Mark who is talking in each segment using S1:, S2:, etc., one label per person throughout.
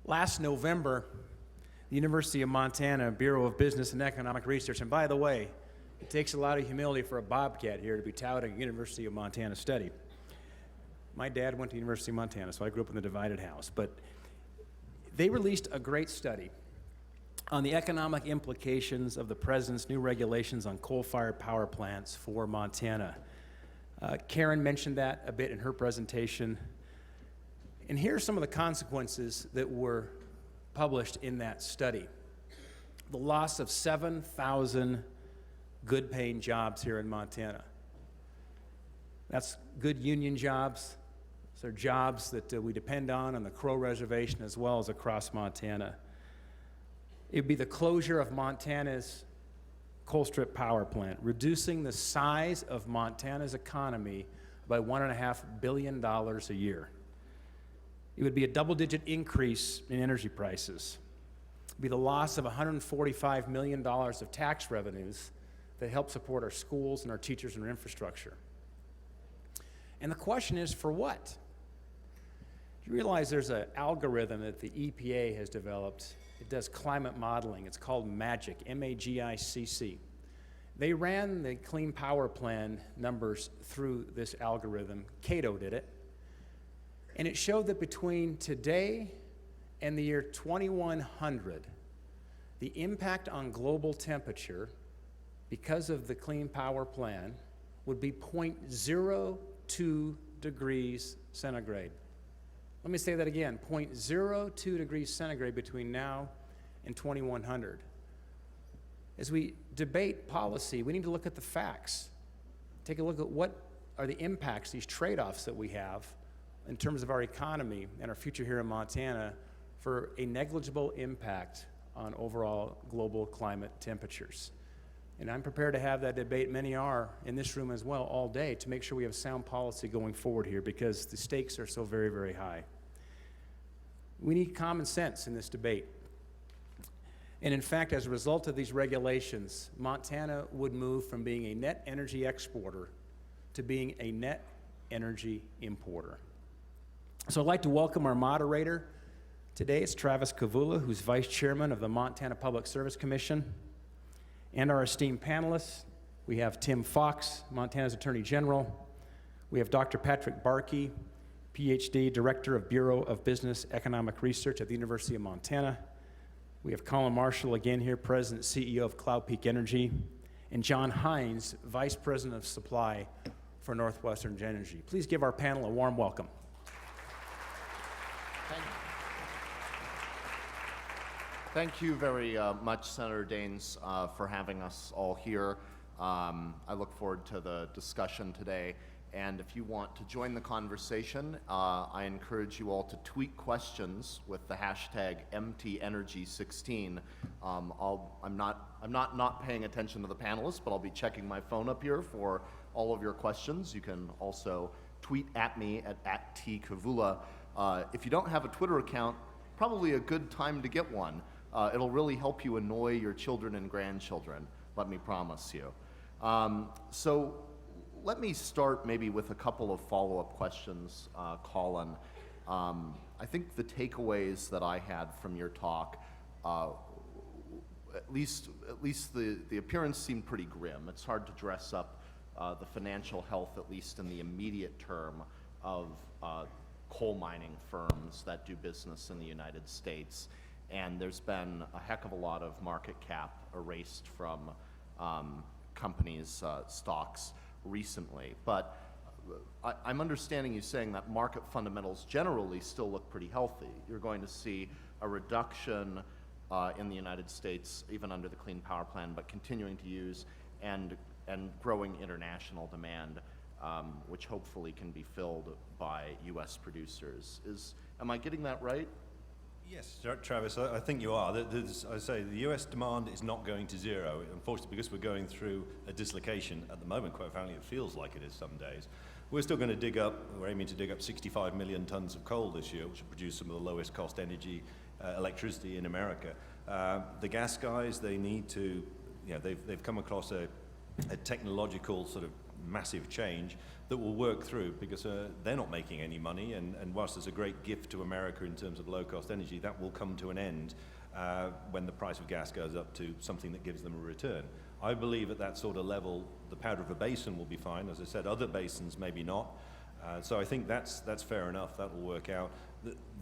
S1: Last November, the University of Montana Bureau of Business and Economic Research, and by the way, it takes a lot of humility for a Bobcat here to be touting a University of Montana study. My dad went to the University of Montana, so I grew up in the divided house, but they released a great study on the economic implications of the president's new regulations on coal-fired power plants for Montana. Karen mentioned that a bit in her presentation. And here are some of the consequences that were published in that study. The loss of 7,000 good-paying jobs here in Montana. That's good union jobs. Those are jobs that we depend on the Crow Reservation as well as across Montana. It would be the closure of Montana's coal strip power plant, reducing the size of Montana's economy by $1.5 billion a year. It would be a double-digit increase in energy prices. It would be the loss of $145 million of tax revenues that help support our schools and our teachers and our infrastructure. And the question is, for what? You realize there's an algorithm that the EPA has developed. It does climate modeling. It's called MAGIC, M-A-G-I-C-C. They ran the Clean Power Plan numbers through this algorithm. Cato did it. And it showed that between today and the year 2100, the impact on global temperature because of the Clean Power Plan would be 0.02 degrees centigrade. Let me say that again, 0.02 degrees centigrade between now and 2100. As we debate policy, we need to look at the facts. Take a look at what are the impacts, these trade-offs that we have in terms of our economy and our future here in Montana for a negligible impact on overall global climate temperatures. And I'm prepared to have that debate, many are in this room as well, all day to make sure we have sound policy going forward here because the stakes are so very, very high. We need common sense in this debate. And in fact, as a result of these regulations, Montana would move from being a net energy exporter to being a net energy importer. So I'd like to welcome our moderator. Today it's Travis Kavulla, who's Vice Chairman of the Montana Public Service Commission. And our esteemed panelists, we have Tim Fox, Montana's Attorney General. We have Dr. Patrick Barkey, Ph.D., Director of Bureau of Business Economic Research at the University of Montana. We have Colin Marshall again here, President and CEO of Cloud Peak Energy. And John Hines, Vice President of Supply for NorthWestern Energy. Please give our panel a warm welcome.
S2: Thank you very much, Senator Daines, for having us all here. I look forward to the discussion today. And if you want to join the conversation, I encourage you all to tweet questions with the hashtag MTEnergy16. I'm not paying attention to the panelists, but I'll be checking my phone up here for all of your questions. You can also tweet at me at @tkavulla. If you don't have a Twitter account, probably a good time to get one. It'll really help you annoy your children and grandchildren, let me promise you. So let me start maybe with a couple of follow-up questions, Colin. I think the takeaways that I had from your talk, at least the appearance seemed pretty grim. It's hard to dress up the financial health, at least in the immediate term, of coal mining firms that do business in the United States. And there's been a heck of a lot of market cap erased from companies' stocks recently. But I'm understanding you saying that market fundamentals generally still look pretty healthy. You're going to see a reduction in the United States, even under the Clean Power Plan, but continuing to use and growing international demand, which hopefully can be filled by U.S. producers. Am I getting that right?
S3: Yes, Travis, I think you are. I say the US demand is not going to zero, unfortunately, because we're going through a dislocation at the moment. Quite frankly, it feels like it is some days. We're still going to we're aiming to dig up 65 million tons of coal this year, which will produce some of the lowest cost energy, electricity in America. The gas guys, they need to, they've come across a technological sort of massive change that will work through, because they're not making any money, and whilst there's a great gift to America in terms of low-cost energy, that will come to an end when the price of gas goes up to something that gives them a return. I believe at that sort of level, the Powder River Basin will be fine. As I said, other basins maybe not. So I think that's fair enough. That will work out.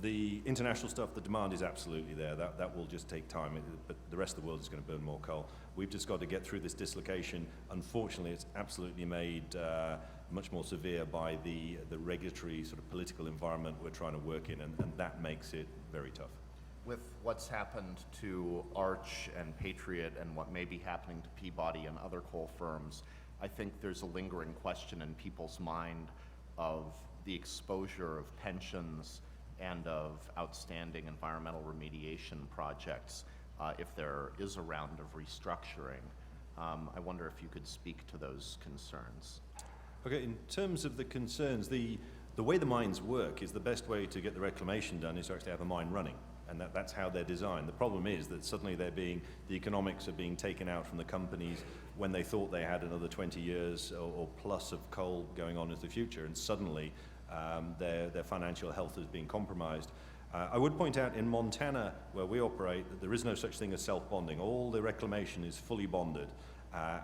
S3: The international stuff, the demand is absolutely there. That will just take time. But the rest of the world is going to burn more coal. We've just got to get through this dislocation. Unfortunately, it's absolutely made much more severe by the regulatory sort of political environment we're trying to work in, and that makes it very tough.
S2: With what's happened to Arch and Patriot and what may be happening to Peabody and other coal firms, I think there's a lingering question in people's mind of the exposure of pensions and of outstanding environmental remediation projects if there is a round of restructuring. I wonder if you could speak to those concerns.
S3: Okay, in terms of the concerns, the way the mines work is the best way to get the reclamation done is to actually have a mine running. And that's how they're designed. The problem is that suddenly the economics are being taken out from the companies when they thought they had another 20 years or plus of coal going on as the future, and suddenly their financial health is being compromised. I would point out in Montana, where we operate, that there is no such thing as self-bonding. All the reclamation is fully bonded.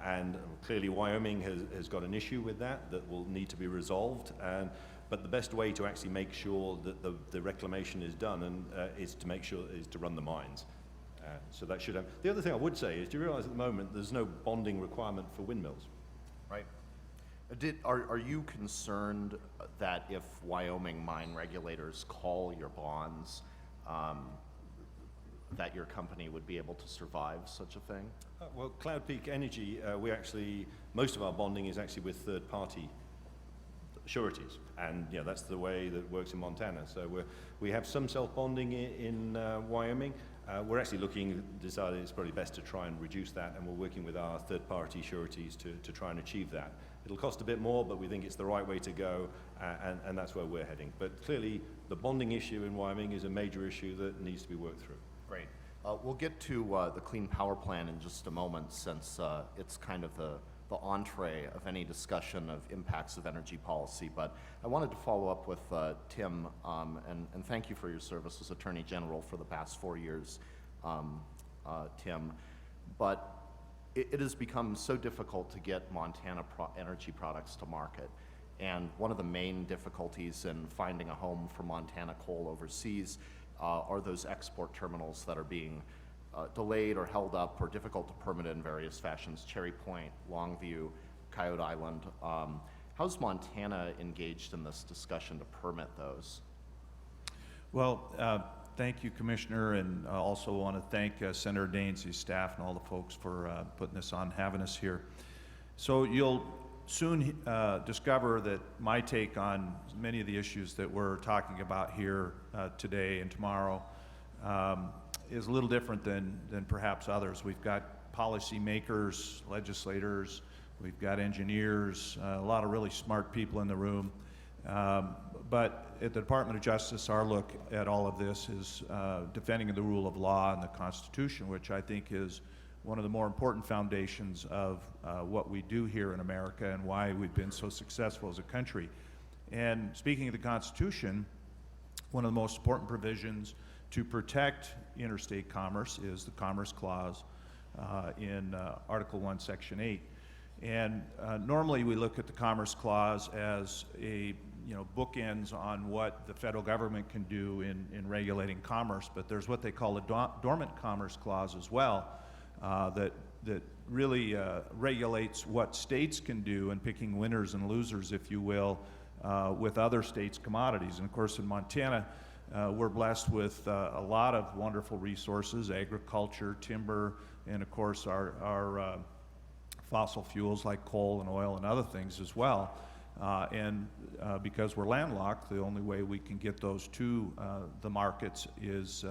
S3: And clearly Wyoming has got an issue with that will need to be resolved. But the best way to actually make sure that the reclamation is done is to run the mines. So that should have. The other thing I would say is, do you realize at the moment there's no bonding requirement for windmills?
S2: Right. Are you concerned that if Wyoming mine regulators call your bonds, that your company would be able to survive such a thing?
S3: Well, Cloud Peak Energy, most of our bonding is actually with third-party sureties, and that's the way that it works in Montana. So we have some self-bonding in Wyoming. We're actually decided it's probably best to try and reduce that, and we're working with our third-party sureties to try and achieve that. It'll cost a bit more, but we think it's the right way to go, and that's where we're heading. But clearly, the bonding issue in Wyoming is a major issue that needs to be worked through.
S2: Great. We'll get to the Clean Power Plan in just a moment, since it's kind of the entree of any discussion of impacts of energy policy. But I wanted to follow up with Tim, and thank you for your service as Attorney General for the past 4 years, Tim. But it has become so difficult to get Montana energy products to market. And one of the main difficulties in finding a home for Montana coal overseas are those export terminals that are being delayed or held up or difficult to permit in various fashions: Cherry Point, Longview, Coyote Island. How's Montana engaged in this discussion to permit those?
S4: Well, thank you, Commissioner, and I also want to thank Senator Daines, his staff, and all the folks for putting this on, having us here. So you'll soon discover that my take on many of the issues that we're talking about here today and tomorrow is a little different than perhaps others. We've got policymakers, legislators, we've got engineers, a lot of really smart people in the room. But at the Department of Justice, our look at all of this is defending the rule of law and the Constitution, which I think is one of the more important foundations of what we do here in America and why we've been so successful as a country. And speaking of the Constitution, one of the most important provisions to protect interstate commerce is the Commerce Clause in Article 1, Section 8. And normally we look at the Commerce Clause as a bookends on what the federal government can do in regulating commerce, but there's what they call a dormant Commerce Clause as well, that really regulates what states can do in picking winners and losers, if you will, with other states' commodities. And of course in Montana, we're blessed with a lot of wonderful resources: agriculture, timber, and of course our fossil fuels like coal and oil and other things as well. And because we're landlocked, the only way we can get those to the markets is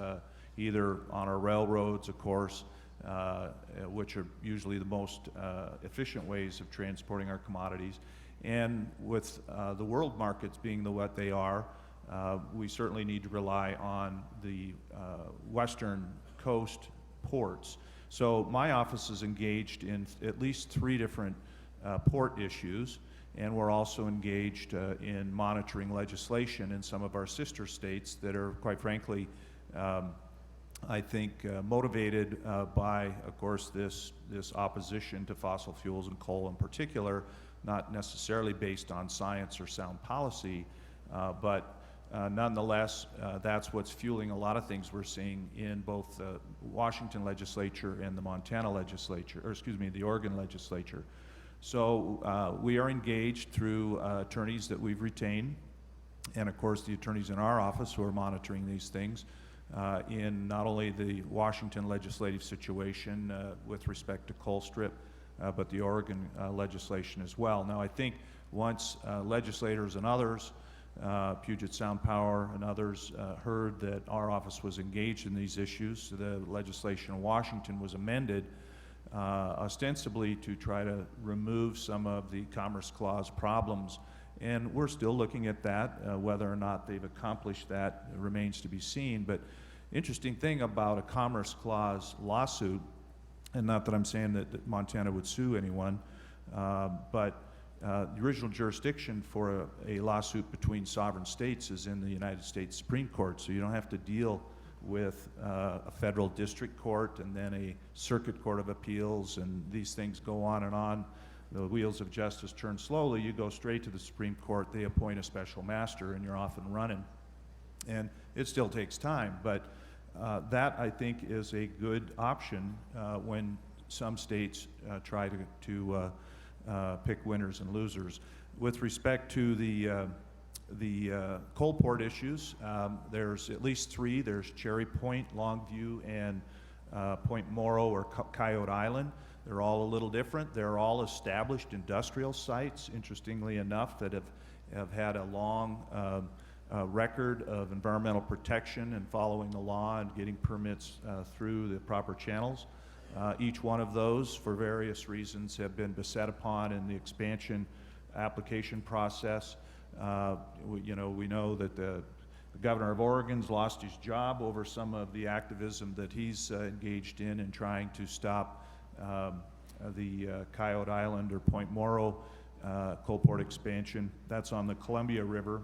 S4: either on our railroads, of course, which are usually the most efficient ways of transporting our commodities. And with the world markets being what they are, we certainly need to rely on the western coast ports. So my office is engaged in at least 3 different port issues. And we're also engaged in monitoring legislation in some of our sister states that are, quite frankly, I think motivated by, of course, this opposition to fossil fuels and coal in particular, not necessarily based on science or sound policy, but nonetheless, that's what's fueling a lot of things we're seeing in both the Washington legislature and the Montana legislature, or excuse me, the Oregon legislature. So we are engaged through attorneys that we've retained, and of course the attorneys in our office who are monitoring these things in not only the Washington legislative situation with respect to coal strip, but the Oregon legislation as well. Now I think once legislators and others, Puget Sound Power and others heard that our office was engaged in these issues, the legislation in Washington was amended ostensibly to try to remove some of the Commerce Clause problems. And we're still looking at that. Whether or not they've accomplished that remains to be seen. But interesting thing about a Commerce Clause lawsuit, and not that I'm saying that Montana would sue anyone, but the original jurisdiction for a lawsuit between sovereign states is in the United States Supreme Court, so you don't have to deal with a federal district court and then a circuit court of appeals, and these things go on and on. The wheels of justice turn slowly. You go straight to the Supreme Court, they appoint a special master, and you're off and running. And it still takes time, but that, I think, is a good option when some states try to pick winners and losers. With respect to the coal port issues, there's at least three. There's Cherry Point, Longview, and Point Morrow or Coyote Island. They're all a little different. They're all established industrial sites, interestingly enough, that have had a long record of environmental protection and following the law and getting permits through the proper channels. Each one of those, for various reasons, have been beset upon in the expansion application process. We know that the governor of Oregon's lost his job over some of the activism that he's engaged in trying to stop the Coyote Island or Point Morrow coal port expansion. That's on the Columbia River.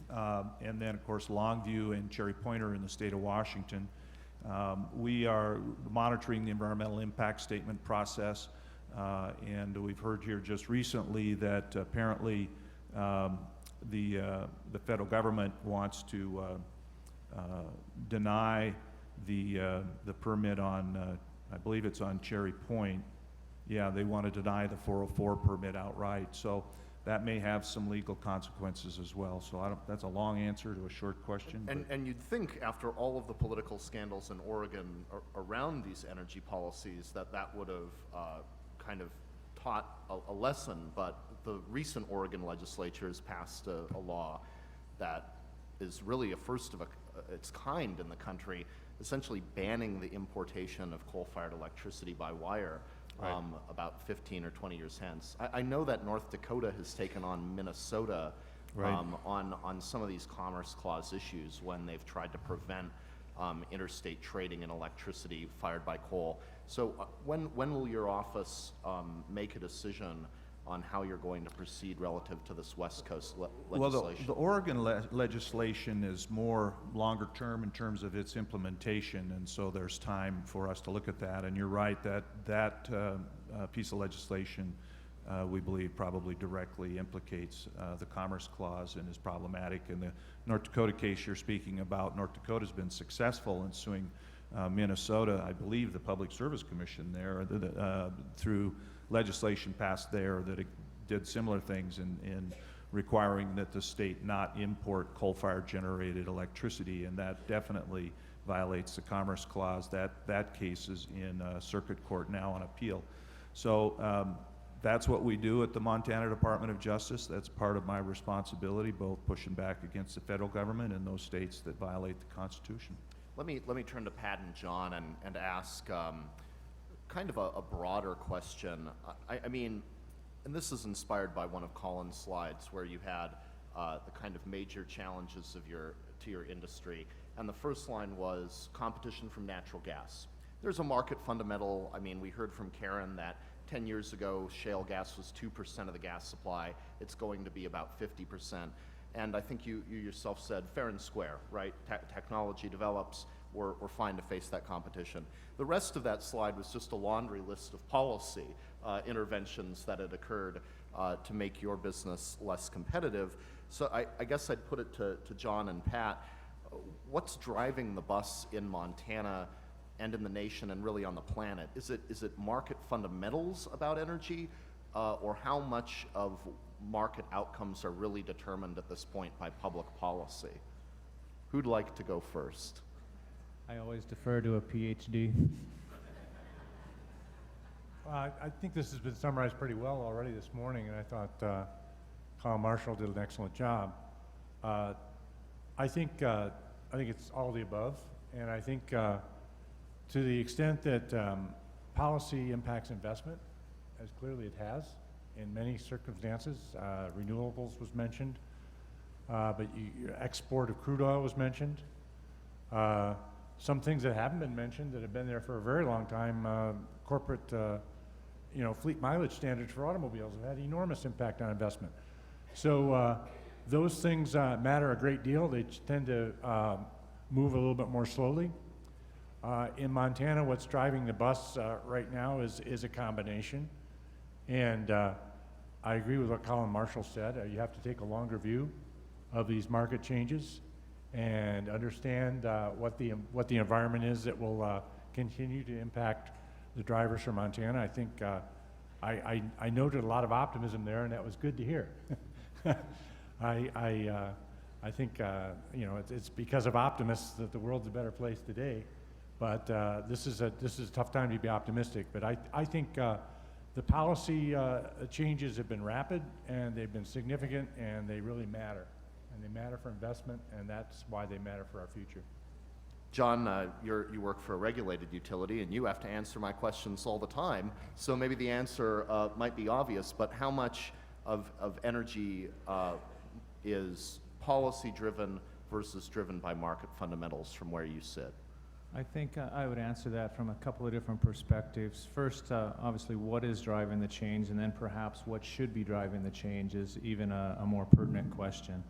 S4: And then, of course, Longview and Cherry Point are in the state of Washington. We are monitoring the environmental impact statement process, and we've heard here just recently that apparently the federal government wants to deny the permit on, I believe it's on Cherry Point. Yeah, they want to deny the 404 permit outright. So that may have some legal consequences as well. So that's a long answer to a short question.
S2: And you'd think after all of the political scandals in Oregon around these energy policies that would have kind of taught a lesson, but the recent Oregon legislature has passed a law that is really a first of its kind in the country, essentially banning the importation of coal-fired electricity by wire. Right. About 15 or 20 years hence. I know that North Dakota has taken on Minnesota right. On some of these Commerce Clause issues when they've tried to prevent interstate trading in electricity fired by coal. So when will your office make a decision on how you're going to proceed relative to this West Coast legislation?
S4: Well, the Oregon legislation is more longer term in terms of its implementation, and so there's time for us to look at that. And you're right, that piece of legislation, we believe, probably directly implicates the Commerce Clause and is problematic. In the North Dakota case you're speaking about, North Dakota's been successful in suing Minnesota, I believe the Public Service Commission there, through legislation passed there that it did similar things in requiring that the state not import coal-fired generated electricity, and that definitely violates the Commerce Clause. That case is in circuit court now on appeal. So that's what we do at the Montana Department of Justice. That's part of my responsibility, both pushing back against the federal government and those states that violate the Constitution.
S2: Let me turn to Pat and John and ask kind of a broader question. I mean, and this is inspired by one of Colin's slides where you had the kind of major challenges to your industry. And the first line was competition from natural gas. There's a market fundamental. I mean, we heard from Karen that 10 years ago, shale gas was 2% of the gas supply. It's going to be about 50%. And I think you yourself said fair and square, right? Technology develops, we're fine to face that competition. The rest of that slide was just a laundry list of policy interventions that had occurred to make your business less competitive. So I guess I'd put it to John and Pat. What's driving the bus in Montana and in the nation and really on the planet? Is it market fundamentals about energy, or how much of market outcomes are really determined at this point by public policy? Who'd like to go first?
S5: I always defer to a Ph.D.
S6: I think this has been summarized pretty well already this morning, and I thought Colin Marshall did an excellent job. I think it's all of the above, and I think to the extent that policy impacts investment, as clearly it has in many circumstances, renewables was mentioned, but export of crude oil was mentioned. Some things that haven't been mentioned that have been there for a very long time, corporate fleet mileage standards for automobiles have had enormous impact on investment. So those things matter a great deal. They tend to move a little bit more slowly. In Montana, what's driving the bus right now is a combination. And I agree with what Colin Marshall said. You have to take a longer view of these market changes and understand what the environment is that will continue to impact the drivers for Montana. I think I noted a lot of optimism there, and that was good to hear. I think it's because of optimists that the world's a better place today. But this is a tough time to be optimistic. But I think the policy changes have been rapid, and they've been significant, and they really matter. And they matter for investment, and that's why they matter for our future.
S2: John, you work for a regulated utility, and you have to answer my questions all the time. So maybe the answer might be obvious, but how much of energy is policy-driven versus driven by market fundamentals from where you sit?
S5: I think I would answer that from a couple of different perspectives. First, obviously, what is driving the change, and then perhaps what should be driving the change is even a more pertinent question.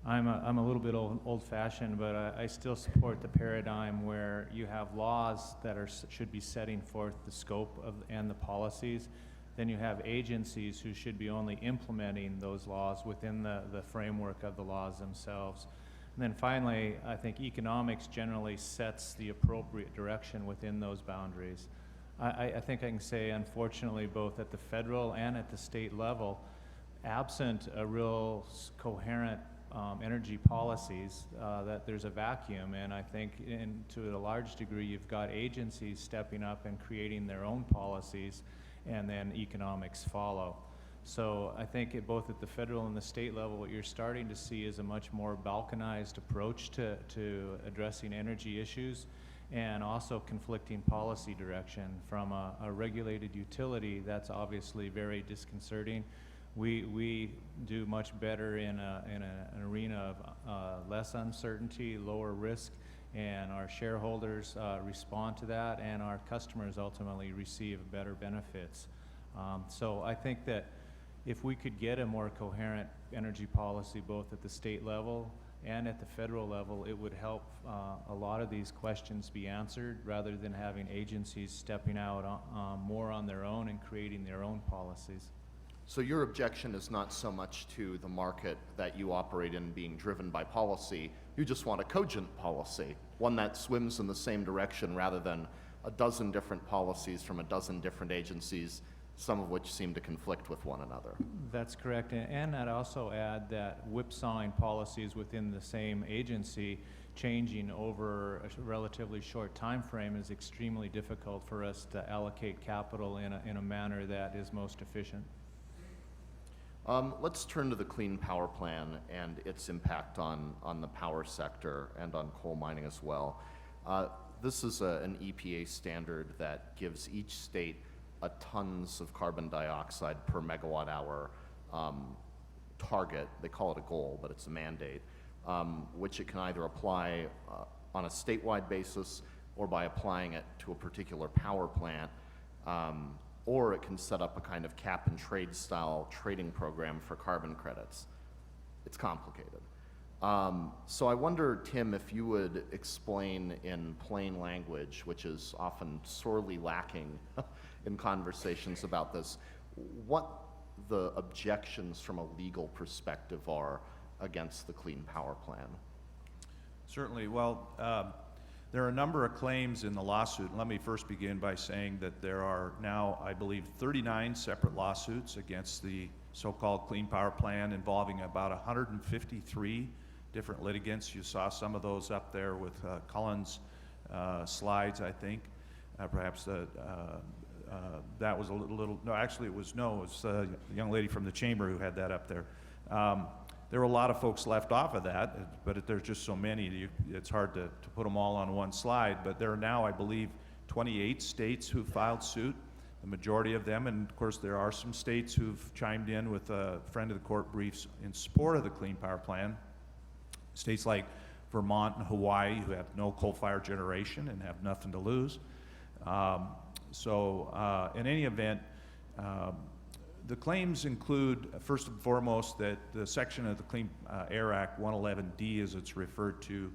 S5: I'm a little bit old-fashioned, but I still support the paradigm where you have laws that should be setting forth the scope of and the policies. Then you have agencies who should be only implementing those laws within the framework of the laws themselves. And then finally, I think economics generally sets the appropriate direction within those boundaries. I think I can say, unfortunately, both at the federal and at the state level, absent a real coherent energy policies, that there's a vacuum. And I think to a large degree, you've got agencies stepping up and creating their own policies, and then economics follow. So I think both at the federal and the state level, what you're starting to see is a much more balkanized approach to addressing energy issues, and also conflicting policy direction. From a regulated utility, that's obviously very disconcerting. We do much better in an arena of less uncertainty, lower risk, and our shareholders respond to that, and our customers ultimately receive better benefits. So I think that if we could get a more coherent energy policy both at the state level and at the federal level, it would help a lot of these questions be answered, rather than having agencies stepping out more on their own and creating their own policies.
S2: So your objection is not so much to the market that you operate in being driven by policy. You just want a cogent policy, one that swims in the same direction rather than a dozen different policies from a dozen different agencies, some of which seem to conflict with one another.
S5: That's correct. And I'd also add that whipsawing policies within the same agency changing over a relatively short time frame is extremely difficult for us to allocate capital in a manner that is most efficient.
S2: Let's turn to the Clean Power Plan and its impact on the power sector and on coal mining as well. This is an EPA standard that gives each state a tons of carbon dioxide per megawatt hour target. They call it a goal, but it's a mandate, which it can either apply on a statewide basis or by applying it to a particular power plant. or it can set up a kind of cap and trade style trading program for carbon credits. It's complicated. So I wonder, Tim, if you would explain in plain language, which is often sorely lacking in conversations about this, what the objections from a legal perspective are against the Clean Power Plan.
S4: Certainly. Well, there are a number of claims in the lawsuit. Let me first begin by saying that there are now, I believe, 39 separate lawsuits against the so-called Clean Power Plan involving about 153 different litigants. You saw some of those up there with Colin's slides, I think. Perhaps that was a little, no, actually it was the young lady from the chamber who had that up there. There were a lot of folks left off of that, but there's just so many, it's hard to put them all on one slide. But there are now, I believe, 28 states who filed suit, the majority of them, and of course there are some states who've chimed in with friend of the court briefs in support of the Clean Power Plan. States like Vermont and Hawaii, who have no coal-fired generation and have nothing to lose. In any event, the claims include, first and foremost, that the section of the Clean Air Act, 111D as it's referred to,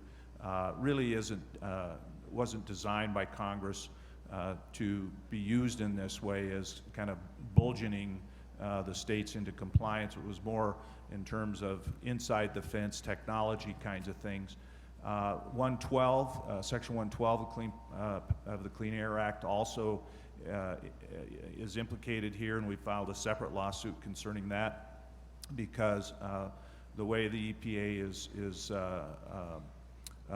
S4: really wasn't designed by Congress to be used in this way as kind of bulging the states into compliance. It was more in terms of inside the fence technology kinds of things. 112, Section 112 of the Clean Air Act also is implicated here, and we filed a separate lawsuit concerning that because the way the EPA is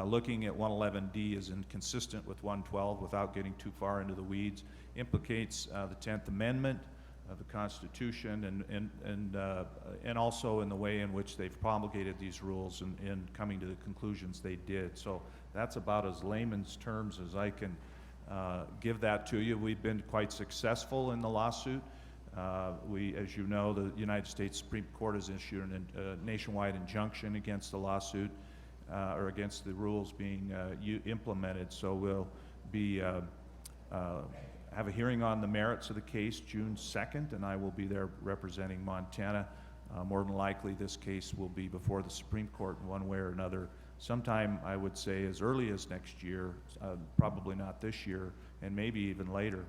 S4: looking at 111D is inconsistent with 112 without getting too far into the weeds, implicates the 10th Amendment of the Constitution and also in the way in which they've promulgated these rules and coming to the conclusions they did. So that's about as layman's terms as I can give that to you. We've been quite successful in the lawsuit. As you know, the United States Supreme Court has issued a nationwide injunction against the lawsuit or against the rules being implemented. So we'll be have a hearing on the merits of the case June 2nd, and I will be there representing Montana. More than likely, this case will be before the Supreme Court in one way or another. Sometime, I would say, as early as next year, probably not this year, and maybe even later.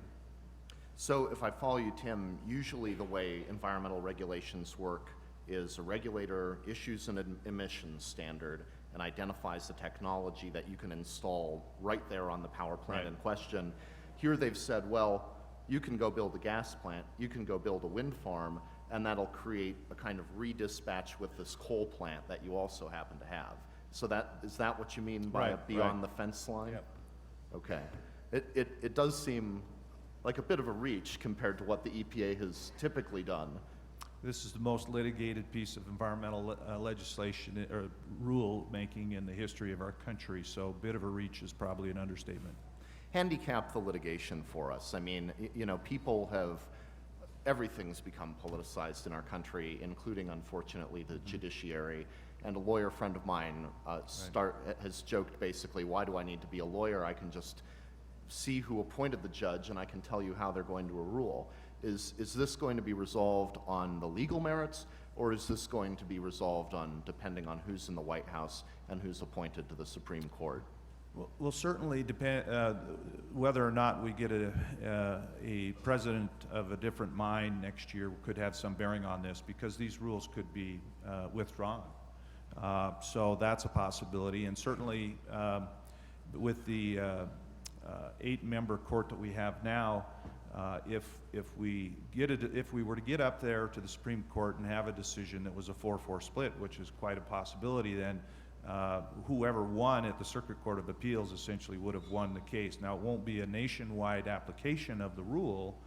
S2: So if I follow you, Tim, usually the way environmental regulations work is a regulator issues an emissions standard and identifies the technology that you can install right there on the power plant in question. Here they've said, well, you can go build a gas plant, you can go build a wind farm, and that'll create a kind of redispatch with this coal plant that you also happen to have. So is that what you mean by beyond the fence line?
S4: Yep.
S2: Okay. It does seem like a bit of a reach compared to what the EPA has typically done.
S4: This is the most litigated piece of environmental legislation or rule making in the history of our country, so a bit of a reach is probably an understatement.
S2: Handicap the litigation for us. I mean, everything's become politicized in our country, including, unfortunately, the judiciary. And a lawyer friend of mine has joked basically, why do I need to be a lawyer? I can just see who appointed the judge and I can tell you how they're going to rule. Is this going to be resolved on the legal merits, or is this going to be resolved on depending on who's in the White House and who's appointed to the Supreme Court?
S4: Well, certainly depend whether or not we get a president of a different mind next year could have some bearing on this, because these rules could be withdrawn. So that's a possibility, and certainly with the 8-member court that we have now, if we were to get up there to the Supreme Court and have a decision that was a 4-4 split, which is quite a possibility, then whoever won at the Circuit Court of Appeals essentially would have won the case. Now, it won't be a nationwide application of the rule,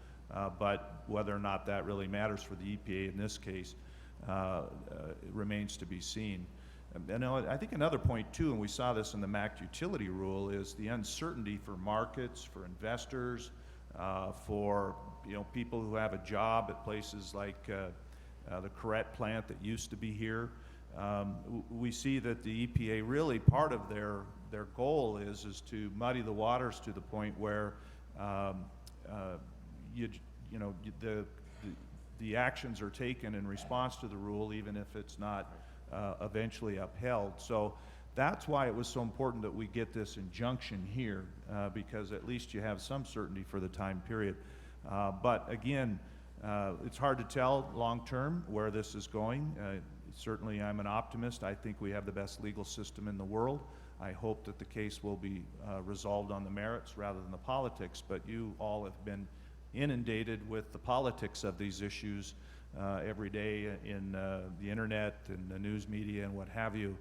S4: but whether or not that really matters for the EPA in this case remains to be seen. And I think another point too, and we saw this in the MACT utility rule, is the uncertainty for markets, for investors, for people who have a job at places like the Corette plant that used to be here. We see that the EPA really, part of their goal is to muddy the waters to the point where you know, the actions are taken in response to the rule, even if it's not eventually upheld. So that's why it was so important that we get this injunction here, because at least you have some certainty for the time period. But again, it's hard to tell long-term where this is going. Certainly, I'm an optimist. I think we have the best legal system in the world. I hope that the case will be resolved on the merits rather than the politics, but you all have been inundated with the politics of these issues every day in the internet and the news media and what have you.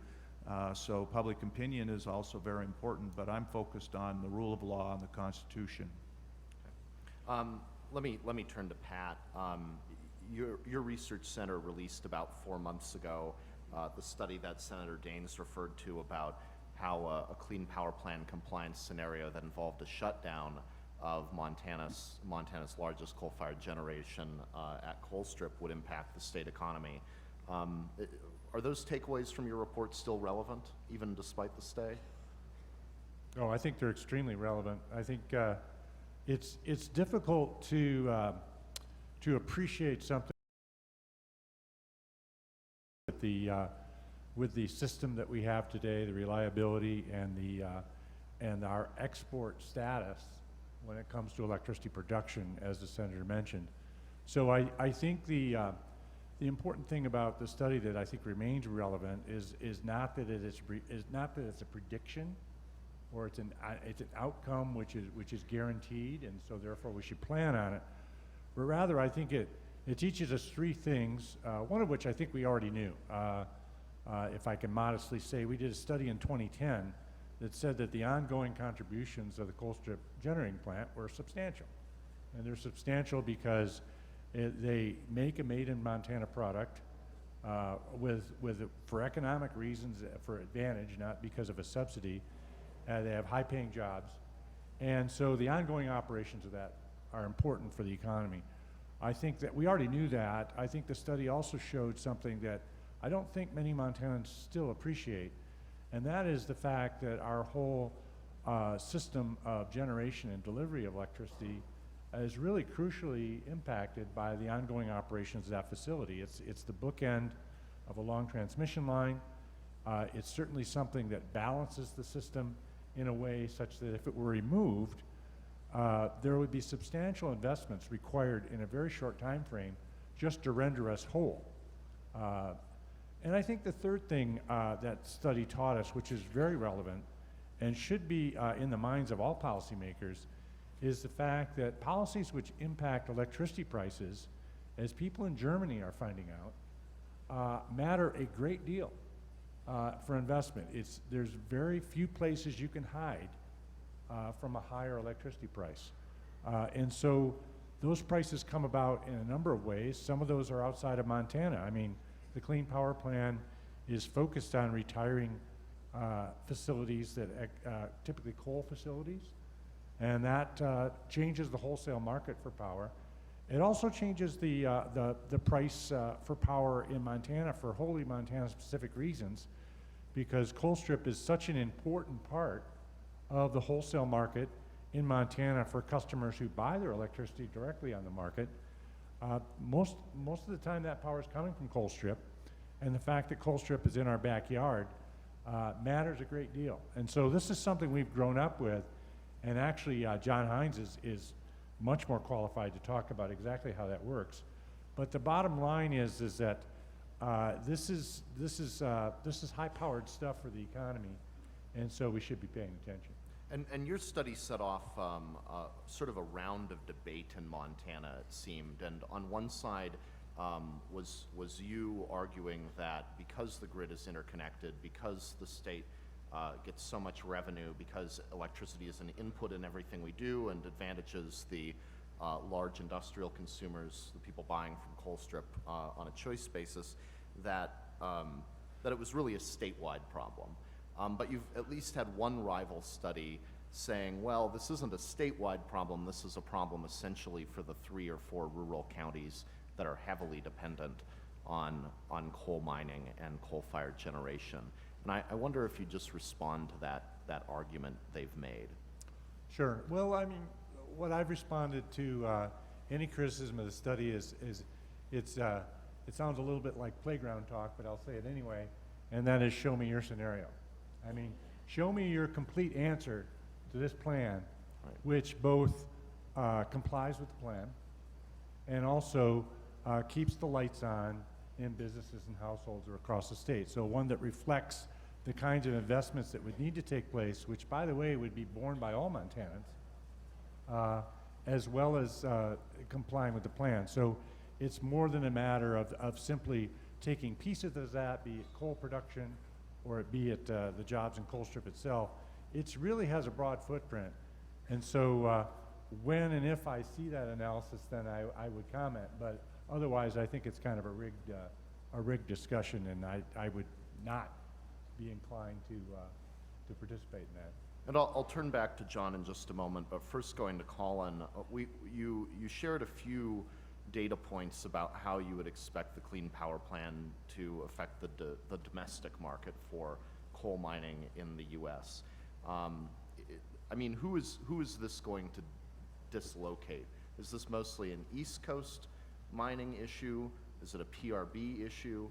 S4: So public opinion is also very important, but I'm focused on the rule of law and the Constitution.
S2: Let me turn to Pat. Your research center released about 4 months ago the study that Senator Daines referred to about how a Clean Power Plan compliance scenario that involved a shutdown of Montana's largest coal-fired generation at Colstrip would impact the state economy. Are those takeaways from your report still relevant, even despite the stay?
S6: Oh, I think they're extremely relevant. I think it's difficult to appreciate something with the system that we have today, the reliability and our export status when it comes to electricity production, as the senator mentioned. So I think the important thing about the study that I think remains relevant is not that it's a prediction, or it's an outcome which is guaranteed, and so therefore we should plan on it. But rather, I think it teaches us three things. One of which I think we already knew. If I can modestly say, we did a study in 2010 that said that the ongoing contributions of the Colstrip generating plant were substantial, and they're substantial because they make a made-in-Montana product for economic reasons, for advantage, not because of a subsidy. They have high-paying jobs, and so the ongoing operations of that are important for the economy. I think that we already knew that. I think the study also showed something that I don't think many Montanans still appreciate, and that is the fact that our whole system of generation and delivery of electricity is really crucially impacted by the ongoing operations of that facility. It's the bookend of a long transmission line. It's certainly something that balances the system in a way such that if it were removed, there would be substantial investments required in a very short time frame just to render us whole. And I think the third thing that study taught us, which is very relevant and should be in the minds of all policymakers, is the fact that policies which impact electricity prices, as people in Germany are finding out, matter a great deal for investment. There's very few places you can hide from a higher electricity price. And so those prices come about in a number of ways. Some of those are outside of Montana. I mean, the Clean Power Plan is focused on retiring facilities that typically coal facilities, and that changes the wholesale market for power. It also changes the price for power in Montana for wholly Montana-specific reasons, because Colstrip is such an important part of the wholesale market in Montana for customers who buy their electricity directly on the market. Most of the time that power is coming from Colstrip, and the fact that Colstrip is in our backyard matters a great deal. And so this is something we've grown up with, and actually John Hines is much more qualified to talk about exactly how that works. But the bottom line is that this is high-powered stuff for the economy, and so we should be paying attention.
S2: And your study set off sort of a round of debate in Montana, it seemed. And on one side was you arguing that because the grid is interconnected, because the state gets so much revenue, because electricity is an input in everything we do and advantages the large industrial consumers, the people buying from Colstrip on a choice basis, that it was really a statewide problem. But you've at least had one rival study saying, well, this isn't a statewide problem, this is a problem essentially for the 3 or 4 rural counties that are heavily dependent on coal mining and coal-fired generation. And I wonder if you just respond to that argument they've made.
S6: Sure. Well, I mean, what I've responded to any criticism of the study is it sounds a little bit like playground talk, but I'll say it anyway, and that is show me your scenario. I mean, show me your complete answer to this plan,
S2: Right.
S6: which both complies with the plan and also keeps the lights on in businesses and households across the state. So one that reflects the kinds of investments that would need to take place, which, by the way, would be borne by all Montanans, as well as complying with the plan. So it's more than a matter of simply taking pieces of that, be it coal production or be it the jobs in Colstrip itself. It really has a broad footprint. And so when and if I see that analysis, then I would comment. But otherwise, I think it's kind of a rigged discussion, and I would not be inclined to participate in that.
S2: And I'll turn back to John in just a moment, but first going to Colin. You shared a few data points about how you would expect the Clean Power Plan to affect the domestic market for coal mining in the U.S. I mean, who is this going to dislocate? Is this mostly an East Coast mining issue? Is it a PRB issue?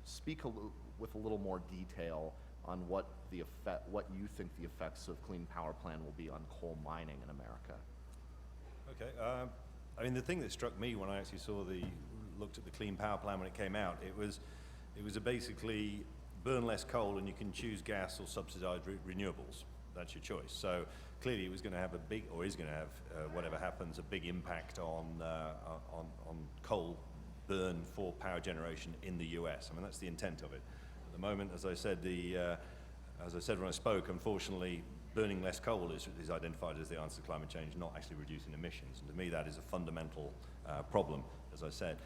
S2: Speak with a little more detail on what you think the effects of Clean Power Plan will be on coal mining in America.
S3: Okay. I mean, the thing that struck me when I actually looked at the Clean Power Plan when it came out, it was a basically burn less coal and you can choose gas or subsidized renewables. That's your choice. So clearly, it was going to have is going to have, whatever happens, a big impact on coal burn for power generation in the U.S. I mean, that's the intent of it. At the moment, as I said when I spoke, unfortunately, burning less coal is identified as the answer to climate change, not actually reducing emissions. And to me, that is a fundamental problem, as I said.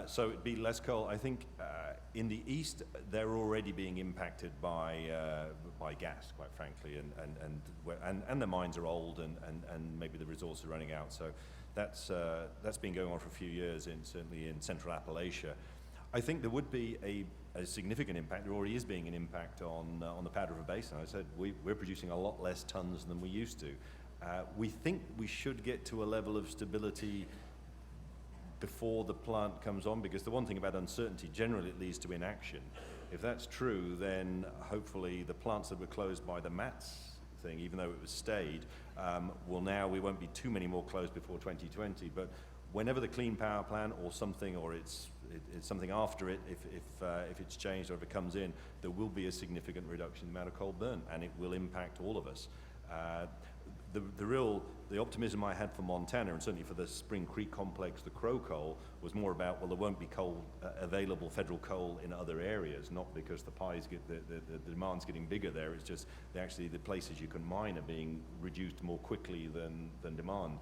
S3: So it'd be less coal. I think in the East, they're already being impacted by gas, quite frankly, and the mines are old and maybe the resources are running out. So that's been going on for a few years, certainly in Central Appalachia. I think there would be a significant impact. There already is being an impact on the Powder River Basin. I said we're producing a lot less tons than we used to. We think we should get to a level of stability before the plant comes on, because the one thing about uncertainty, generally it leads to inaction. If that's true, then hopefully the plants that were closed by the MATS thing, even though it was stayed, we won't be too many more closed before 2020. But whenever the Clean Power Plan or something, or it's something after it, if it's changed or if it comes in, there will be a significant reduction in the amount of coal burn, and it will impact all of us. The optimism I had for Montana, and certainly for the Spring Creek complex, the Crow coal, was more about, well, there won't be coal available, federal coal, in other areas, not because the demand's getting bigger there. It's just the places you can mine are being reduced more quickly than demand.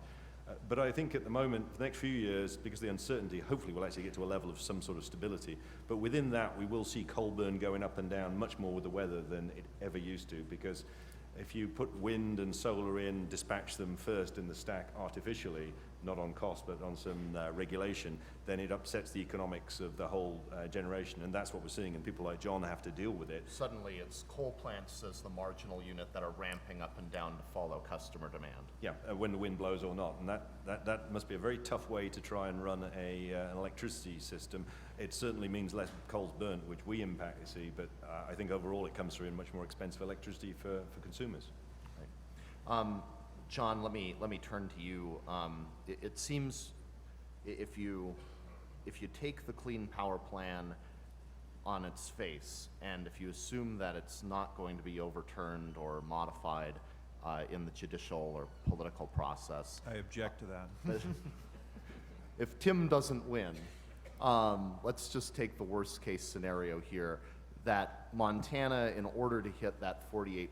S3: But I think at the moment, for the next few years, because of the uncertainty, hopefully we'll actually get to a level of some sort of stability. But within that, we will see coal burn going up and down much more with the weather than it ever used to, because if you put wind and solar in, dispatch them first in the stack artificially, not on cost but on some regulation, then it upsets the economics of the whole generation, and that's what we're seeing, and people like John have to deal with it.
S2: Suddenly, it's coal plants as the marginal unit that are ramping up and down to follow customer demand.
S3: Yeah, when the wind blows or not, and that must be a very tough way to try and run an electricity system. It certainly means less coals burnt, which we impact, you see, but I think overall it comes through in much more expensive electricity for consumers.
S2: Right. John, let me turn to you. It seems if you take the Clean Power Plan on its face, and if you assume that it's not going to be overturned or modified in the judicial or political process.
S4: I object to that.
S2: If Tim doesn't win, let's just take the worst case scenario here, that Montana, in order to hit that 48%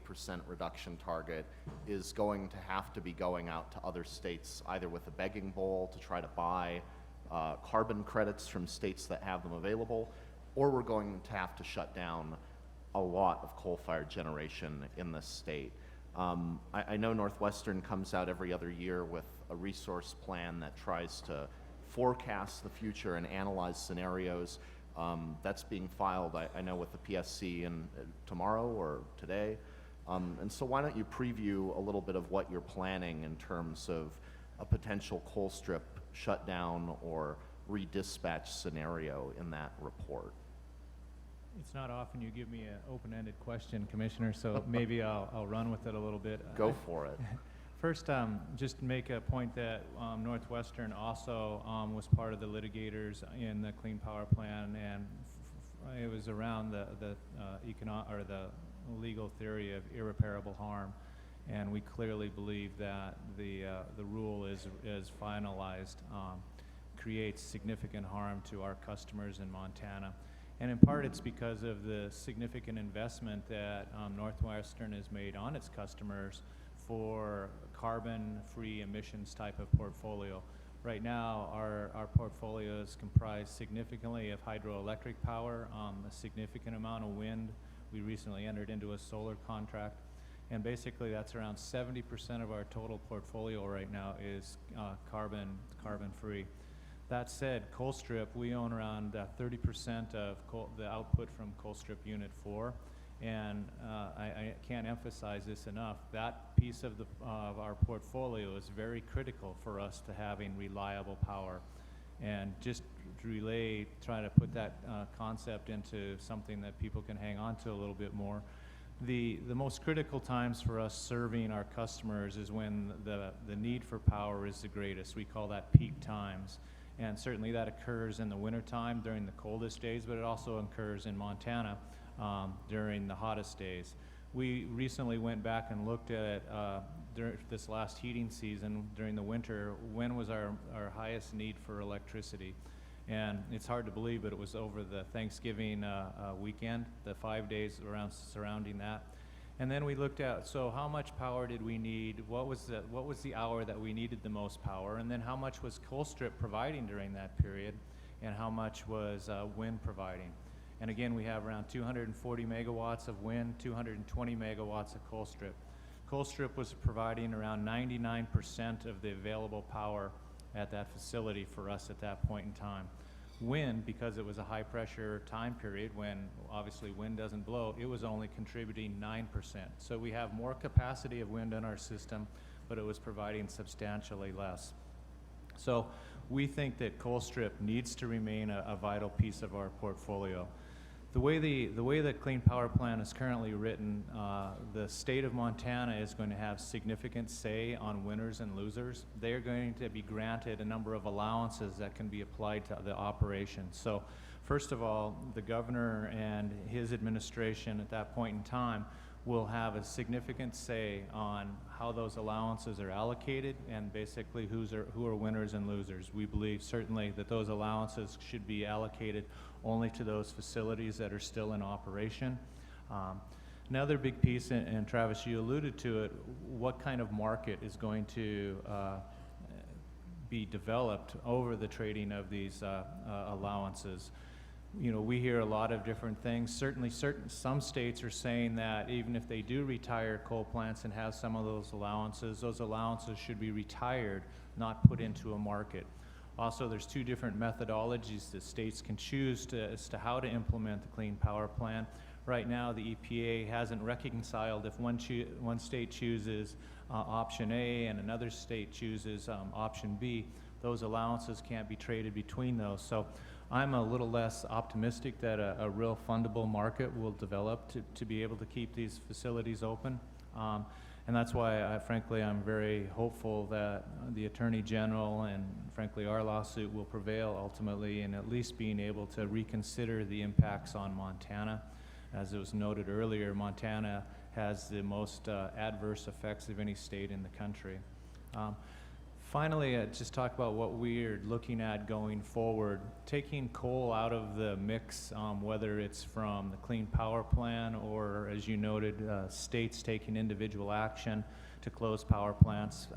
S2: reduction target, is going to have to be going out to other states, either with a begging bowl to try to buy carbon credits from states that have them available, or we're going to have to shut down a lot of coal-fired generation in this state. I know NorthWestern comes out every other year with a resource plan that tries to forecast the future and analyze scenarios. That's being filed, I know, with the PSC tomorrow or today. And so why don't you preview a little bit of what you're planning in terms of a potential coal strip shutdown or redispatch scenario in that report?
S5: It's not often you give me an open-ended question, Commissioner, so maybe I'll run with it a little bit.
S2: Go for it.
S5: First, just to make a point that NorthWestern also was part of the litigators in the Clean Power Plan, and it was around the legal theory of irreparable harm, and we clearly believe that the rule is finalized creates significant harm to our customers in Montana. And in part, it's because of the significant investment that NorthWestern has made on its customers for carbon-free emissions type of portfolio. Right now, our portfolio is comprised significantly of hydroelectric power, a significant amount of wind. We recently entered into a solar contract, and basically that's around 70% of our total portfolio right now is carbon-free. That said, Colstrip, we own around 30% of the output from Colstrip Unit 4, and I can't emphasize this enough. That piece of our portfolio is very critical for us to having reliable power. And just to try to put that concept into something that people can hang on to a little bit more. The most critical times for us serving our customers is when the need for power is the greatest. We call that peak times. And certainly that occurs in the wintertime during the coldest days, but it also occurs in Montana during the hottest days. We recently went back and looked at during this last heating season during the winter, when was our highest need for electricity. And it's hard to believe, but it was over the Thanksgiving weekend, the 5 days surrounding that. And then we looked at, so how much power did we need? What was the hour that we needed the most power? And then how much was Colstrip providing during that period? And how much was wind providing? And again, we have around 240 megawatts of wind, 220 megawatts of Colstrip. Colstrip was providing around 99% of the available power at that facility for us at that point in time. Wind, because it was a high pressure time period when obviously wind doesn't blow, it was only contributing 9%. So we have more capacity of wind in our system, but it was providing substantially less. So we think that Colstrip needs to remain a vital piece of our portfolio. The way the Clean Power Plan is currently written, the state of Montana is going to have significant say on winners and losers. They are going to be granted a number of allowances that can be applied to the operation. So first of all, the governor and his administration at that point in time will have a significant say on how those allowances are allocated and basically who are winners and losers. We believe certainly that those allowances should be allocated only to those facilities that are still in operation. Another big piece, and Travis, you alluded to it, what kind of market is going to be developed over the trading of these allowances? You know, we hear a lot of different things. Certainly, some states are saying that even if they do retire coal plants and have some of those allowances should be retired, not put into a market. Also, there's two different methodologies that states can choose as to how to implement the Clean Power Plan. Right now, the EPA hasn't reconciled if one state chooses option A and another state chooses option B, those allowances can't be traded between those. So I'm a little less optimistic that a real fundable market will develop to be able to keep these facilities open. And that's why, frankly, I'm very hopeful that the Attorney General and, frankly, our lawsuit will prevail ultimately in at least being able to reconsider the impacts on Montana. As it was noted earlier, Montana has the most adverse effects of any state in the country. Finally, just talk about what we're looking at going forward. Taking coal out of the mix, whether it's from the Clean Power Plan or, as you noted, states taking individual action to close power plants.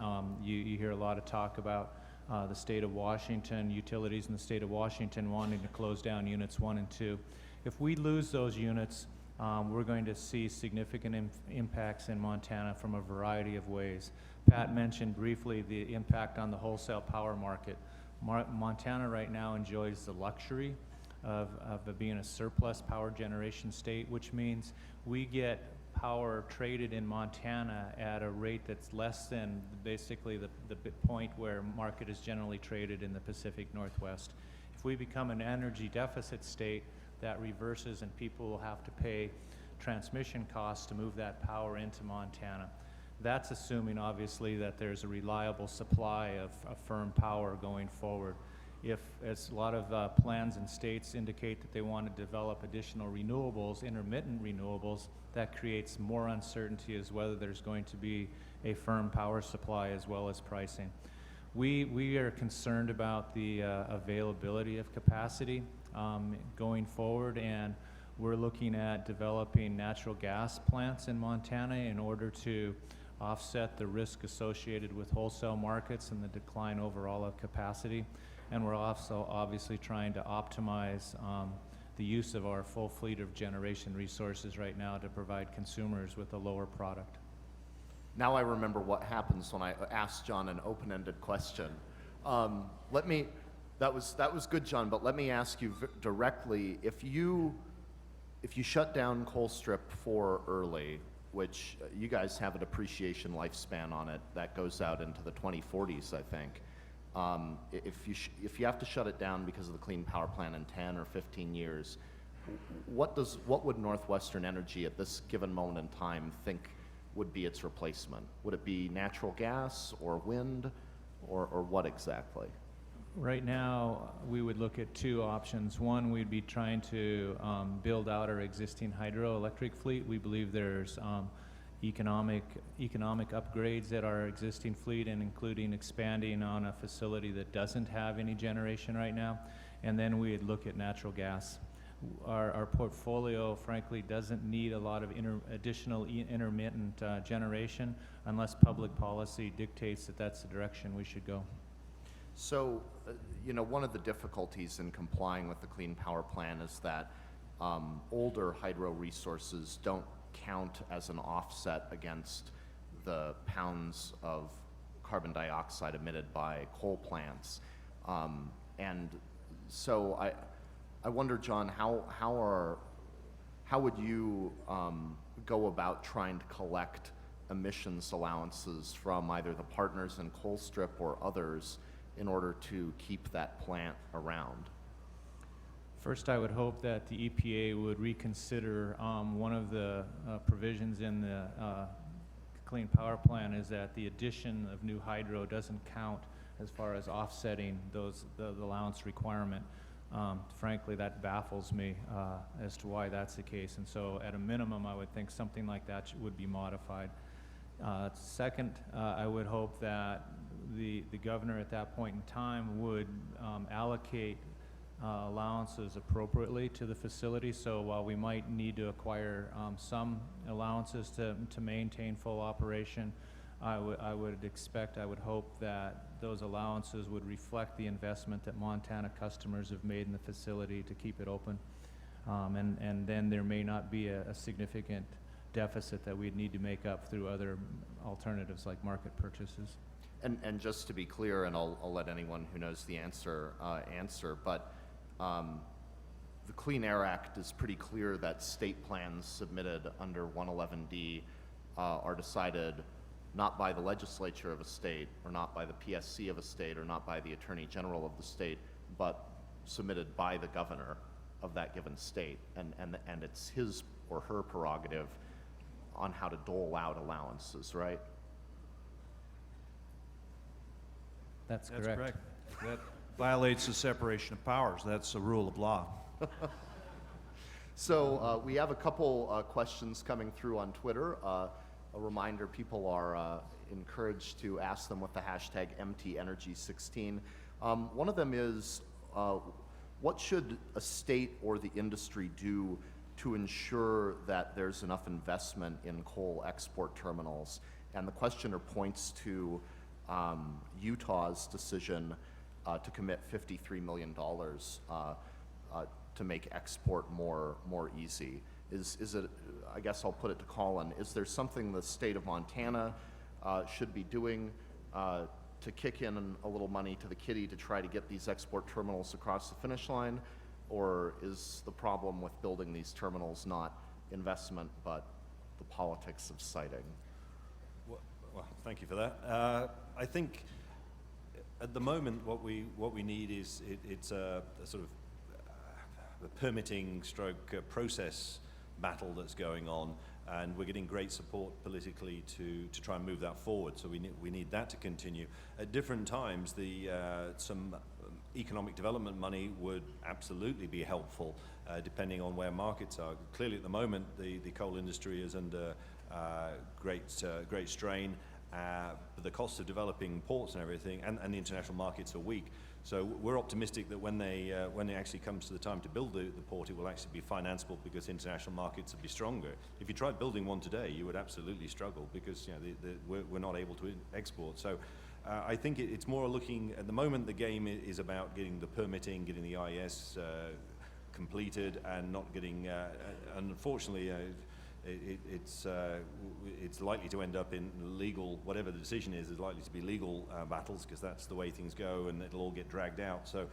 S5: You hear a lot of talk about the state of Washington, utilities in the state of Washington wanting to close down units 1 and 2. If we lose those units, we're going to see significant impacts in Montana from a variety of ways. Pat mentioned briefly the impact on the wholesale power market. Montana right now enjoys the luxury of being a surplus power generation state, which means we get power traded in Montana at a rate that's less than basically the point where market is generally traded in the Pacific Northwest. If we become an energy deficit state, that reverses and people will have to pay transmission costs to move that power into Montana. That's assuming, obviously, that there's a reliable supply of firm power going forward. If, as a lot of plans and states indicate that they want to develop additional renewables, intermittent renewables, that creates more uncertainty as whether there's going to be a firm power supply as well as pricing. We are concerned about the availability of capacity going forward, and we're looking at developing natural gas plants in Montana in order to offset the risk associated with wholesale markets and the decline overall of capacity. And we're also obviously trying to optimize the use of our full fleet of generation resources right now to provide consumers with a lower product.
S2: Now I remember what happens when I ask John an open-ended question. That was good, John, but let me ask you directly, if you shut down Colstrip 4 early, which you guys have a depreciation lifespan on it that goes out into the 2040s, I think. If you have to shut it down because of the Clean Power Plan in 10 or 15 years, what would NorthWestern Energy at this given moment in time think would be its replacement? Would it be natural gas or wind, or what exactly?
S5: Right now, we would look at two options. One, we'd be trying to build out our existing hydroelectric fleet. We believe there's economic upgrades at our existing fleet, and including expanding on a facility that doesn't have any generation right now. And then we'd look at natural gas. Our portfolio, frankly, doesn't need a lot of additional intermittent generation unless public policy dictates that that's the direction we should go.
S2: So, one of the difficulties in complying with the Clean Power Plan is that older hydro resources don't count as an offset against the pounds of carbon dioxide emitted by coal plants. And so I wonder, John, how would you go about trying to collect emissions allowances from either the partners in Colstrip or others in order to keep that plant around?
S5: First, I would hope that the EPA would reconsider one of the provisions in the Clean Power Plan is that the addition of new hydro doesn't count as far as offsetting the allowance requirement. Frankly, that baffles me as to why that's the case. And so at a minimum, I would think something like that would be modified. Second, I would hope that the governor at that point in time would allocate allowances appropriately to the facility. So while we might need to acquire some allowances to maintain full operation, I would hope that those allowances would reflect the investment that Montana customers have made in the facility to keep it open. And then there may not be a significant deficit that we'd need to make up through other alternatives like market purchases.
S2: And just to be clear, and I'll let anyone who knows the answer answer, but the Clean Air Act is pretty clear that state plans submitted under 111D are decided not by the legislature of a state, or not by the PSC of a state, or not by the Attorney General of the state, but submitted by the governor of that given state, and it's his or her prerogative on how to dole out allowances, right?
S5: That's
S4: That's
S5: correct.
S4: correct. That violates the separation of powers. That's a rule of law.
S2: So we have a couple questions coming through on Twitter. A reminder, people are encouraged to ask them with the hashtag MTEnergy16. One of them is, what should a state or the industry do to ensure that there's enough investment in coal export terminals? And the questioner points to Utah's decision to commit $53 million to make export more easy. Is it, I guess I'll put it to Colin, is there something the state of Montana should be doing to kick in a little money to the kitty to try to get these export terminals across the finish line? Or is the problem with building these terminals not investment but the politics of siting?
S3: Well, thank you for that. I think at the moment what we need is it's a sort of a permitting stroke process battle that's going on, and we're getting great support politically to try and move that forward. So we need that to continue. At different times, some economic development money would absolutely be helpful, depending on where markets are. Clearly, at the moment, the coal industry is under great strain. But the cost of developing ports and everything, and the international markets are weak. So we're optimistic that when it actually comes to the time to build the port, it will actually be financeable because international markets will be stronger. If you tried building one today, you would absolutely struggle because we're not able to export. So I think it's more looking, at the moment the game is about getting the permitting, getting the IS completed, and not getting, unfortunately, it's likely to end up in legal, whatever the decision is likely to be legal battles, because that's the way things go, and it'll all get dragged out. So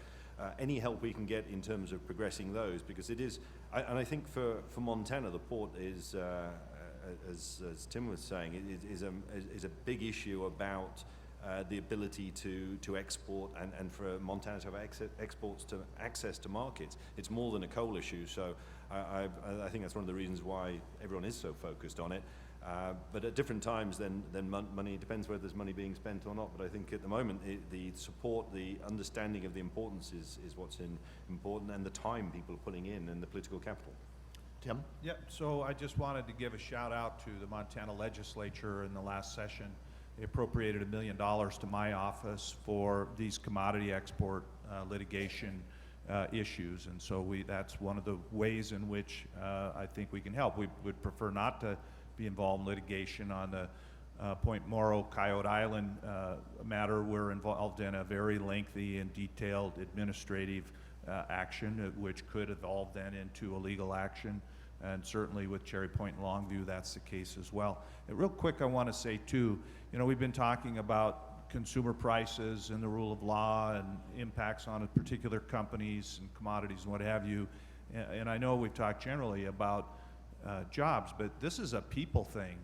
S3: any help we can get in terms of progressing those, because it is, and I think for Montana, the port is, as Tim was saying, is a big issue about the ability to export and for Montana to have access to markets. It's more than a coal issue, so I think that's one of the reasons why everyone is so focused on it. But at different times, then money, it depends whether there's money being spent or not. But I think at the moment, the support, the understanding of the importance is what's important, and the time people are putting in, and the political capital.
S2: Tim?
S4: Yep, so I just wanted to give a shout out to the Montana Legislature in the last session. They appropriated $1 million to my office for these commodity export litigation issues, and so that's one of the ways in which I think we can help. We would prefer not to be involved in litigation on the Point Morrow, Coyote Island matter. We're involved in a very lengthy and detailed administrative action, which could evolve then into a legal action, and certainly with Cherry Point and Longview, that's the case as well. And real quick, I want to say too, we've been talking about consumer prices and the rule of law and impacts on particular companies and commodities and what have you. And I know we've talked generally about jobs, but this is a people thing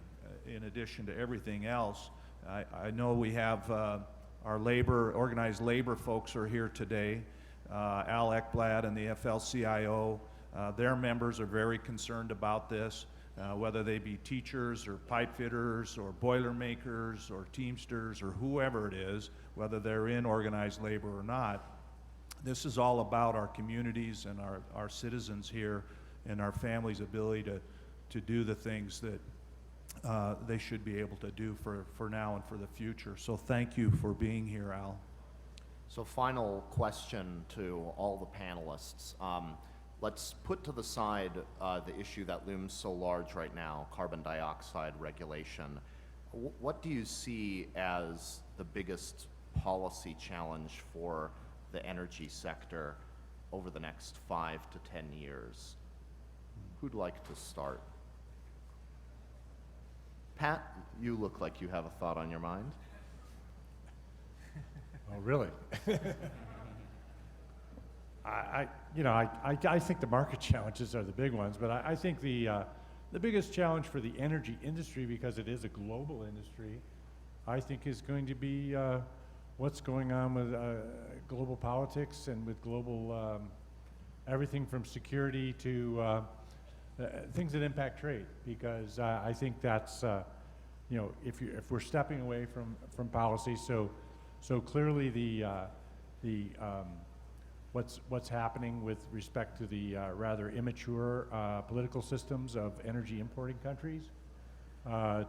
S4: in addition to everything else. I know we have our organized labor folks are here today. Al Ekblad and the FL-CIO, their members are very concerned about this. Whether they be teachers or pipe fitters or boiler makers or teamsters or whoever it is, whether they're in organized labor or not, this is all about our communities and our citizens here and our families' ability to do the things that they should be able to do for now and for the future. So thank you for being here, Al.
S2: So final question to all the panelists. Let's put to the side the issue that looms so large right now, carbon dioxide regulation. What do you see as the biggest policy challenge for the energy sector over the next 5 to 10 years? Who'd like to start? Pat, you look like you have a thought on your mind.
S6: Oh, really? I think the market challenges are the big ones, but I think the biggest challenge for the energy industry, because it is a global industry, I think is going to be what's going on with global politics and with global everything from security to things that impact trade. Because I think that's if we're stepping away from policy, so clearly what's happening with respect to the rather immature political systems of energy importing countries,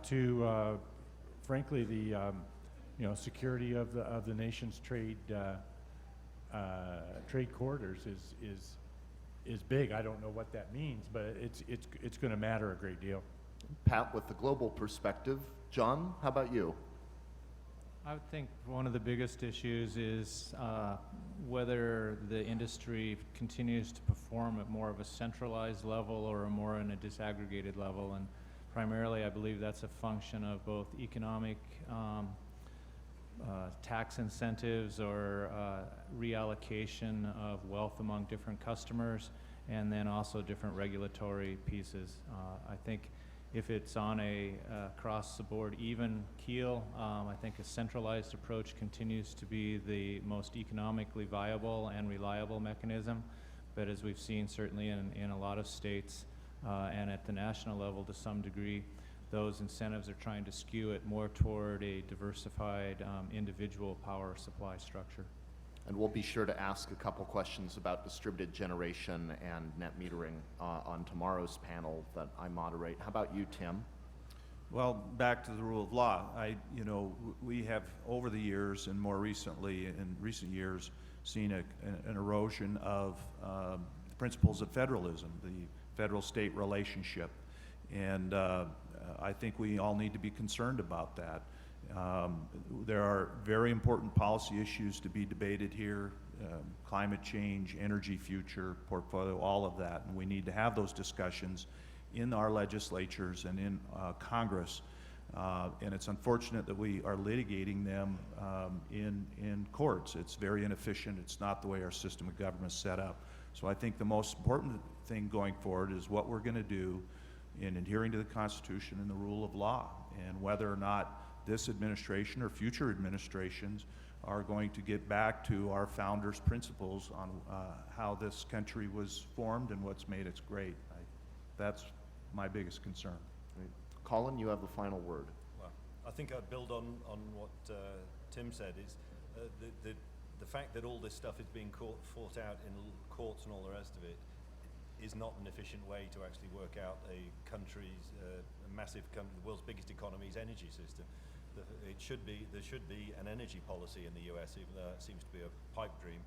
S6: to frankly the security of the nation's trade corridors is big. I don't know what that means, but it's going to matter a great deal.
S2: Pat, with the global perspective. John, how about you?
S5: I would think one of the biggest issues is whether the industry continues to perform at more of a centralized level or more in a disaggregated level. And primarily, I believe that's a function of both economic tax incentives or reallocation of wealth among different customers, and then also different regulatory pieces. I think if it's on a across-the-board even keel, I think a centralized approach continues to be the most economically viable and reliable mechanism. But as we've seen certainly in a lot of states and at the national level to some degree, those incentives are trying to skew it more toward a diversified individual power supply structure.
S2: And we'll be sure to ask a couple questions about distributed generation and net metering on tomorrow's panel that I moderate. How about you, Tim?
S4: Well, back to the rule of law. We have over the years and more recently, in recent years, seen an erosion of the principles of federalism, the federal-state relationship. And I think we all need to be concerned about that. There are very important policy issues to be debated here, climate change, energy future, portfolio, all of that. And we need to have those discussions in our legislatures and in Congress. And it's unfortunate that we are litigating them in courts. It's very inefficient. It's not the way our system of government is set up. So I think the most important thing going forward is what we're going to do in adhering to the Constitution and the rule of law, and whether or not this administration or future administrations are going to get back to our founders' principles on how this country was formed and what's made it great. That's my biggest concern.
S2: Colin, you have the final word.
S3: Well, I think I'd build on what Tim said. Is the fact that all this stuff is being fought out in courts and all the rest of it is not an efficient way to actually work out a country's a massive country, the world's biggest economy's energy system. There should be an energy policy in the US, even though it seems to be a pipe dream,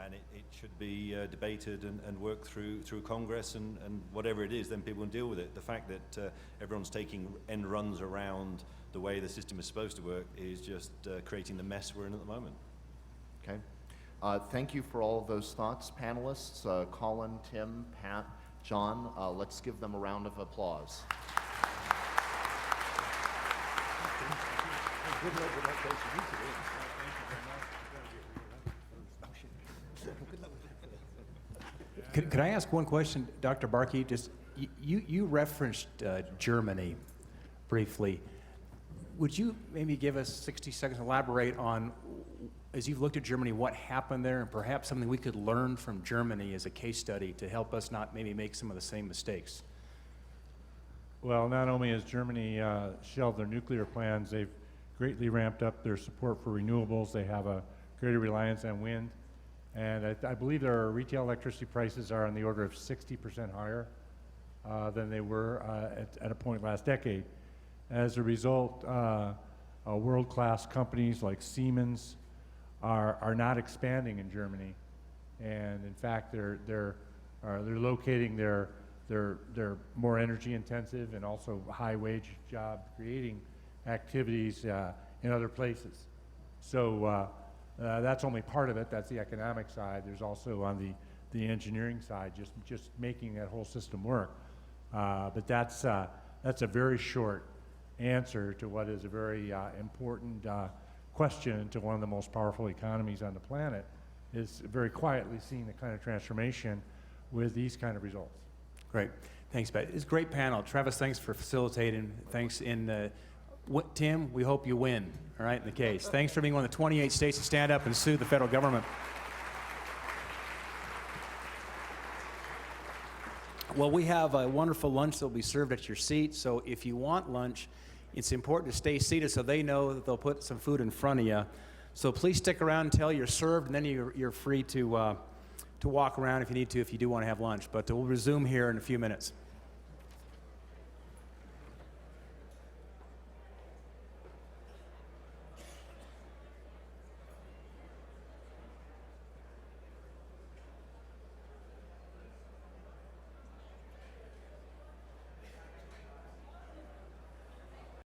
S3: and it should be debated and worked through Congress and whatever it is, then people can deal with it. The fact that everyone's taking end runs around the way the system is supposed to work is just creating the mess we're in at the moment.
S2: Okay. Thank you for all of those thoughts, panelists. Colin, Tim, Pat, John, let's give them a round of applause.
S1: Could I ask one question, Dr. Barkey? Just you referenced Germany briefly. Would you maybe give us 60 seconds to elaborate on, as you've looked at Germany, what happened there, and perhaps something we could learn from Germany as a case study to help us not maybe make some of the same mistakes?
S6: Well, not only has Germany shelved their nuclear plans, they've greatly ramped up their support for renewables. They have a greater reliance on wind. And I believe their retail electricity prices are on the order of 60% higher than they were at a point last decade. As a result, world-class companies like Siemens are not expanding in Germany, and in fact, they're locating their more energy-intensive and also high-wage job-creating activities in other places. So that's only part of it. That's the economic side. There's also on the engineering side, just making that whole system work. But that's a very short answer to what is a very important question to one of the most powerful economies on the planet, is very quietly seeing the kind of transformation with these kind of results.
S1: Great. Thanks, Pat. It's a great panel. Travis, thanks for facilitating. Thanks Tim, we hope you win, all right, in the case. Thanks for being one of the 28 states to stand up and sue the federal government. Well, we have a wonderful lunch that will be served at your seat, so if you want lunch, it's important to stay seated so they know that they'll put some food in front of you. So please stick around until you're served, and then you're free to walk around if you need to, if you do want to have lunch. But we'll resume here in a few minutes.